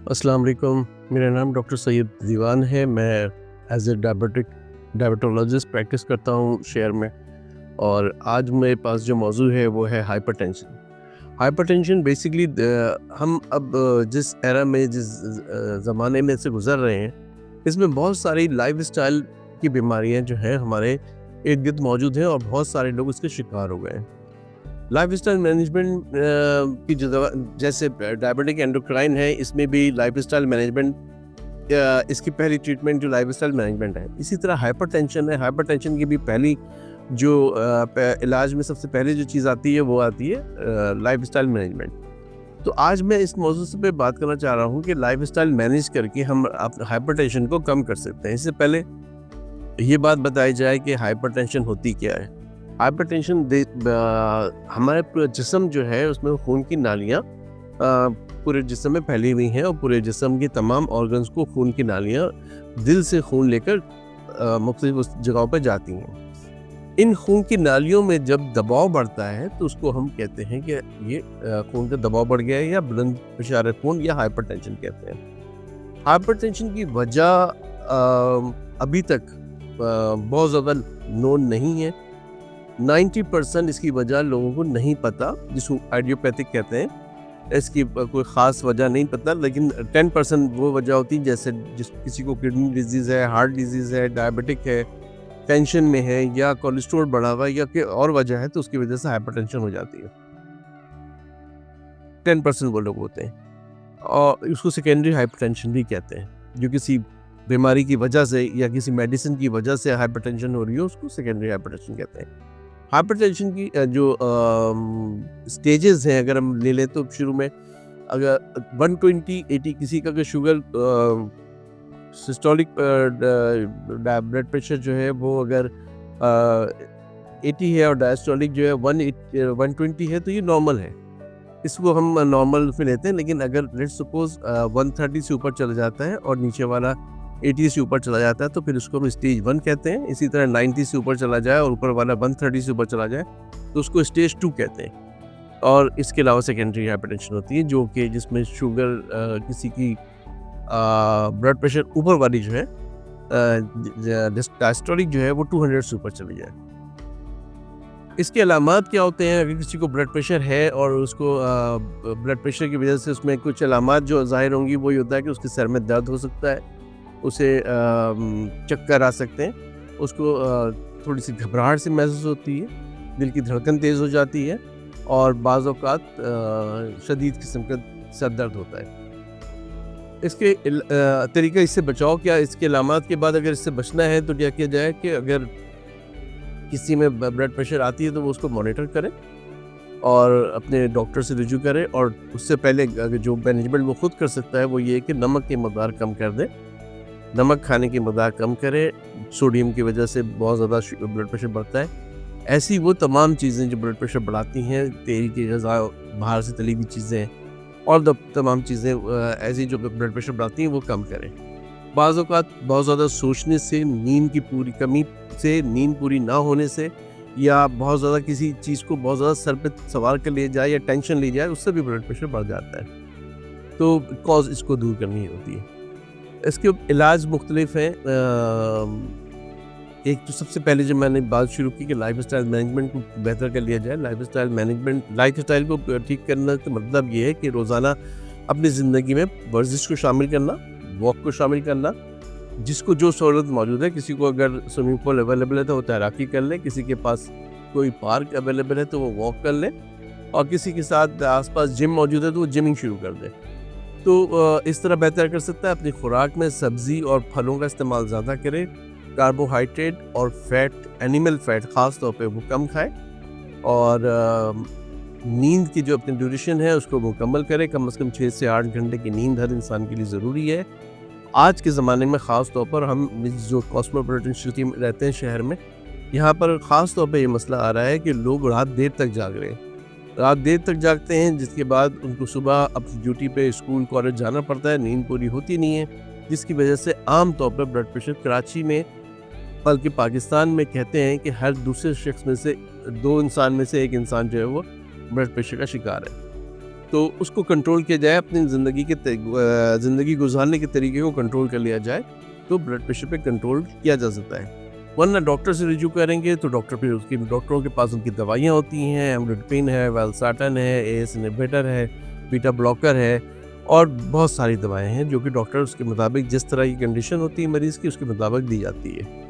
अस्सलाम वालेकुम। मेरा नाम डॉक्टर सैयद दीवान है। मैं एज ए डायबिटोलॉजिस्ट प्रैक्टिस करता हूँ शहर में। और आज मेरे पास जो मौजू है वो है हाइपरटेंशन। हाइपरटेंशन बेसिकली हम अब जिस एरा में जिस ज़माने में से गुज़र रहे हैं, इसमें बहुत सारी लाइफस्टाइल की बीमारियां जो हैं हमारे इर्द गिर्द मौजूद हैं और बहुत सारे लोग इसके शिकार हो गए हैं। लाइफस्टाइल मैनेजमेंट की जो जैसे डायबिटिक एंडोक्राइन है, इसमें भी लाइफस्टाइल मैनेजमेंट इसकी पहली ट्रीटमेंट जो लाइफस्टाइल मैनेजमेंट है। इसी तरह हाइपरटेंशन है, हाइपरटेंशन की भी पहली जो इलाज में सबसे पहले जो चीज़ आती है वो आती है लाइफस्टाइल मैनेजमेंट। तो आज मैं इस मौजू से पे बात करना चाह रहा हूँ कि लाइफस्टाइल मैनेज करके हम हाइपरटेंशन को कम कर सकते हैं। इससे पहले ये बात बताई जाए कि हाइपरटेंशन होती क्या है। हाइपरटेंशन हमारे पूरे जिस्म जो है उसमें खून की नालियाँ पूरे जिस्म में फैली हुई हैं और पूरे जिस्म के तमाम ऑर्गन्स को खून की नालियाँ दिल से खून लेकर मुख्तलिफ जगहों पर जाती हैं। इन खून की नालियों में जब दबाव बढ़ता है तो उसको हम कहते हैं कि ये खून का दबाव बढ़ गया है, या बुलंद फशार खून, या हाइपरटेंशन कहते हैं। हाइपरटेंशन की वजह अभी तक बहुत ज़्यादा नोन नहीं है। 90% इसकी वजह लोगों को नहीं पता, जिसको आइडियोपैथिक कहते हैं। इसकी कोई ख़ास वजह नहीं पता, लेकिन 10% वो वजह होती है, जैसे किसी को किडनी डिजीज़ है, हार्ट डिजीज़ है, डायबिटिक है, टेंशन में है, या कोलेस्ट्रॉल बढ़ा हुआ है, या कोई और वजह है, तो उसकी वजह से हाइपरटेंशन हो जाती है। 10% वो लोग होते हैं और उसको सेकेंडरी हाइपरटेंशन भी कहते हैं। जो किसी बीमारी की वजह से या किसी मेडिसिन की वजह से हाइपरटेंशन हो रही है, उसको सेकेंडरी हाइपरटेंशन कहते हैं। हाइपरटेंशन की जो स्टेजेस हैं, अगर हम ले लें तो शुरू में अगर 120/80 किसी का अगर शुगर सिस्टोलिक ब्लड प्रेशर जो है वो अगर 80 है और डायस्टोलिक जो है 120 है, तो ये नॉर्मल है। इसको हम नॉर्मल में लेते हैं। लेकिन अगर लेट्स सपोज 130 से ऊपर चला जाता है और नीचे वाला 80 से ऊपर चला जाता है, तो फिर उसको हम स्टेज 1 कहते हैं। इसी तरह 90 से ऊपर चला जाए और ऊपर वाला 130 से ऊपर चला जाए तो उसको स्टेज 2 कहते हैं। और इसके अलावा सेकेंडरी हाइपरटेंशन होती है, जो कि जिसमें शुगर किसी की ब्लड प्रेशर ऊपर वाली जो है डायस्टोलिक जो है वो 200 से ऊपर चली जाए। इसके अलामात क्या होते हैं? अगर किसी को ब्लड प्रेशर है और उसको ब्लड प्रेशर की वजह से उसमें कुछ अलामात जो ज़ाहिर होंगी, वो ये होता है कि उसके सर में दर्द हो सकता है, उसे चक्कर आ सकते हैं, उसको थोड़ी सी घबराहट सी महसूस होती है, दिल की धड़कन तेज़ हो जाती है, और बाज़ औक़ात शदीद किस्म का सर दर्द होता है। इसके तरीका इससे बचाव क्या? इसके अलामात के बाद अगर इससे बचना है तो क्या किया जाए कि अगर किसी में ब्लड प्रेशर आती है तो वो उसको मॉनिटर करें और अपने डॉक्टर से रुजू करें। और उससे पहले अगर जो मैनेजमेंट वो खुद कर सकता है वो ये है कि नमक की मकदार कम कर दे, नमक खाने की मकदार कम करे। सोडियम की वजह से बहुत ज़्यादा ब्लड प्रेशर बढ़ता है। ऐसी वो तमाम चीज़ें जो ब्लड प्रेशर बढ़ाती हैं, तेल की ग़िज़ा, बाहर से तली हुई चीज़ें और तमाम चीज़ें ऐसी जो ब्लड प्रेशर बढ़ाती हैं वो कम करें। बाज़ औक़ात बहुत ज़्यादा सोचने से, नींद की पूरी कमी से, नींद पूरी ना होने से, या बहुत ज़्यादा किसी चीज़ को बहुत ज़्यादा सर पे सवार कर लिया जाए या टेंशन ली जाए, उससे भी ब्लड प्रेशर बढ़ जाता है। तो कॉज़ इसको दूर करनी होती है। इसके इलाज मुख्तलिफ हैं। एक तो सबसे पहले जब मैंने बात शुरू की कि लाइफस्टाइल मैनेजमेंट को बेहतर कर लिया जाए। लाइफस्टाइल को ठीक करना का मतलब ये है कि रोज़ाना अपनी ज़िंदगी में वर्जिश को शामिल करना, वॉक को शामिल करना। जिसको जो सहूलत मौजूद है, किसी को अगर स्विमिंग पूल अवेलेबल है तो वो तैराकी कर ले, किसी के पास कोई पार्क अवेलेबल है तो वो वॉक कर ले, और किसी के साथ आसपास जिम मौजूद है तो वो जिमिंग शुरू कर दे। तो इस तरह बेहतर कर सकता है। अपनी खुराक में सब्ज़ी और फलों का इस्तेमाल ज़्यादा करे। कार्बोहाइड्रेट और फैट, एनिमल फैट ख़ास तौर पे वो कम खाए। और नींद की जो अपनी ड्यूरेशन है उसको मुकम्मल करे। कम से कम 6 से 8 घंटे की नींद हर इंसान के लिए ज़रूरी है। आज के ज़माने में ख़ास तौर पर हम जो कॉस्मोपॉलिटन सिटी में रहते हैं, शहर में, यहाँ पर ख़ास तौर पे ये मसला आ रहा है कि लोग रात देर तक जाग रहे हैं। रात देर तक जागते हैं, जिसके बाद उनको सुबह अपनी ड्यूटी पे स्कूल कॉलेज जाना पड़ता है, नींद पूरी होती नहीं है, जिसकी वजह से आम तौर पर ब्लड प्रेशर कराची में, बल्कि पाकिस्तान में कहते हैं कि हर दूसरे शख्स में से 2 इंसान में से 1 इंसान जो है वो ब्लड प्रेशर का शिकार है। तो उसको कंट्रोल किया जाए, अपनी ज़िंदगी गुजारने के तरीके को कंट्रोल कर लिया जाए, तो ब्लड प्रेशर पे कंट्रोल किया जा सकता है। वरना डॉक्टर से रिव्यू करेंगे तो डॉक्टरों के पास उनकी दवाइयाँ होती हैं, एम्लोडिपिन है, वालसार्टन है, एएस इनहिबिटर है, बीटा ब्लॉकर है और बहुत सारी दवाएँ हैं जो कि डॉक्टर उसके मुताबिक जिस तरह की कंडीशन होती है मरीज़ की उसके मुताबिक दी जाती है।